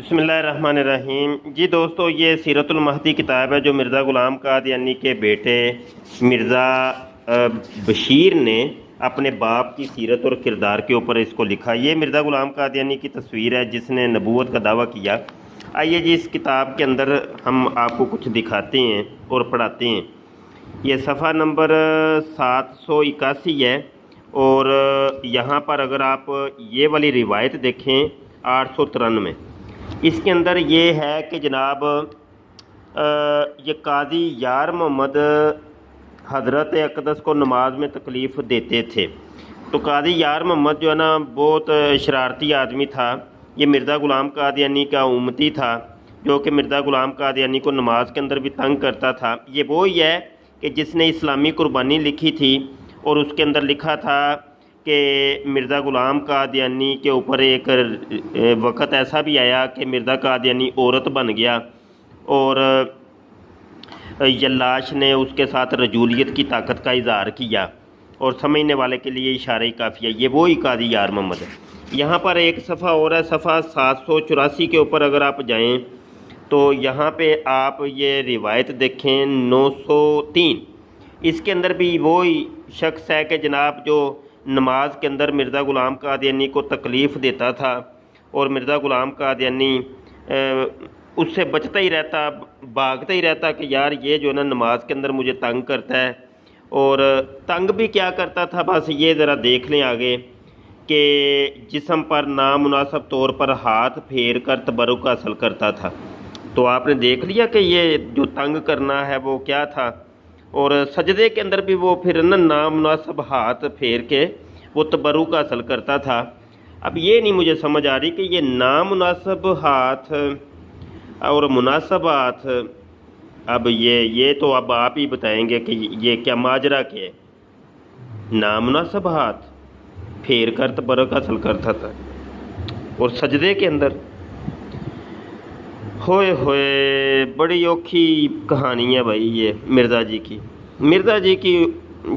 बिस्मिल्लाहिर्रहमानिर्रहीम। जी दोस्तों, ये सीरतुल महदी किताब है जो मिर्ज़ा ग़ुलाम कादियानी के बेटे मिर्ज़ा बशीर ने अपने बाप की सीरत और किरदार के ऊपर इसको लिखा। ये मिर्ज़ा ग़ुलाम कादियानी की तस्वीर है जिसने नबूवत का दावा किया। आइए जी, इस किताब के अंदर हम आपको कुछ दिखाते हैं और पढ़ाते हैं। ये सफ़ा नंबर 781 है और यहाँ पर अगर आप ये वाली रिवायत देखें 893, इसके अंदर ये है कि जनाब ये कादी यार मोहम्मद हज़रत अक़दस को नमाज में तकलीफ़ देते थे। तो कादी यार मोहम्मद जो है ना, बहुत शरारती आदमी था। ये मिर्ज़ा ग़ुलाम कादियानी का उम्मती था जो कि मिर्ज़ा ग़ुलाम कादियानी को नमाज के अंदर भी तंग करता था। ये वो ही है कि जिसने इस्लामी कुर्बानी लिखी थी और उसके अंदर लिखा था कि मिर्ज़ा ग़ुलाम कादियानी के ऊपर एक वक़्त ऐसा भी आया कि मिर्ज़ा कादियानी औरत बन गया और यल्लाश ने उसके साथ रजूलियत की ताकत का इज़हार किया और समझने वाले के लिए इशारे काफ़ी है। ये वो ही कादी यार मोहम्मद है। यहाँ पर एक सफ़ा और है, सफ़ा 784 के ऊपर अगर आप जाएँ तो यहाँ पे आप ये रिवायत देखें 903। इसके अंदर भी वो ही शख्स है कि जनाब जो नमाज के अंदर मिर्ज़ा ग़ुलाम कादियानी को तकलीफ़ देता था और मिर्ज़ा ग़ुलाम कादियानी उससे बचता ही रहता, भागता ही रहता कि यार ये जो है ना नमाज के अंदर मुझे तंग करता है। और तंग भी क्या करता था, बस ये ज़रा देख लें आगे कि जिस्म पर नामुनासिब तौर पर हाथ फेर कर तबरुक हासिल करता था। तो आपने देख लिया कि ये जो तंग करना है वो क्या था। और सजदे के अंदर भी वो फिर नामुनासिब हाथ फेर के वो तबरुक हासिल करता था। अब ये नहीं मुझे समझ आ रही कि ये नामुनासिब हाथ और मुनासिब हाथ, अब ये तो अब आप ही बताएंगे कि ये क्या माजरा के है। नामुनासिब हाथ फेर कर तबरुक हासिल करता था और सजदे के अंदर। होए होए, बड़ी औखी कहानी है भाई ये मिर्ज़ा जी की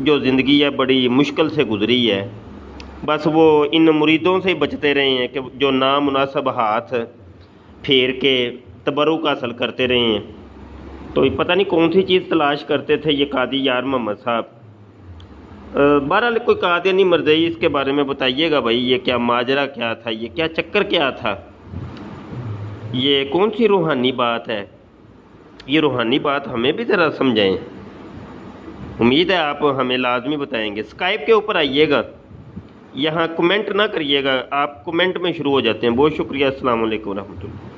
जो ज़िंदगी है बड़ी मुश्किल से गुज़री है। बस वो इन मुरीदों से बचते रहे हैं कि जो नामुनासिब हाथ फेर के तबरुक हासिल करते रहे हैं। तो पता नहीं कौन सी चीज़ तलाश करते थे ये कादी यार मोहम्मद साहब। बहरहाल कोई कादियानी मरज़ई इसके बारे में बताइएगा भाई, ये क्या माजरा क्या था, ये क्या चक्कर क्या था, ये कौन सी रूहानी बात है। ये रूहानी बात हमें भी ज़रा समझाएं। उम्मीद है आप हमें लाजमी बताएंगे। स्काइप के ऊपर आइएगा, यहाँ कमेंट ना करिएगा, आप कमेंट में शुरू हो जाते हैं। बहुत शुक्रिया। अस्सलाम वालेकुम रहमतुल्लाह।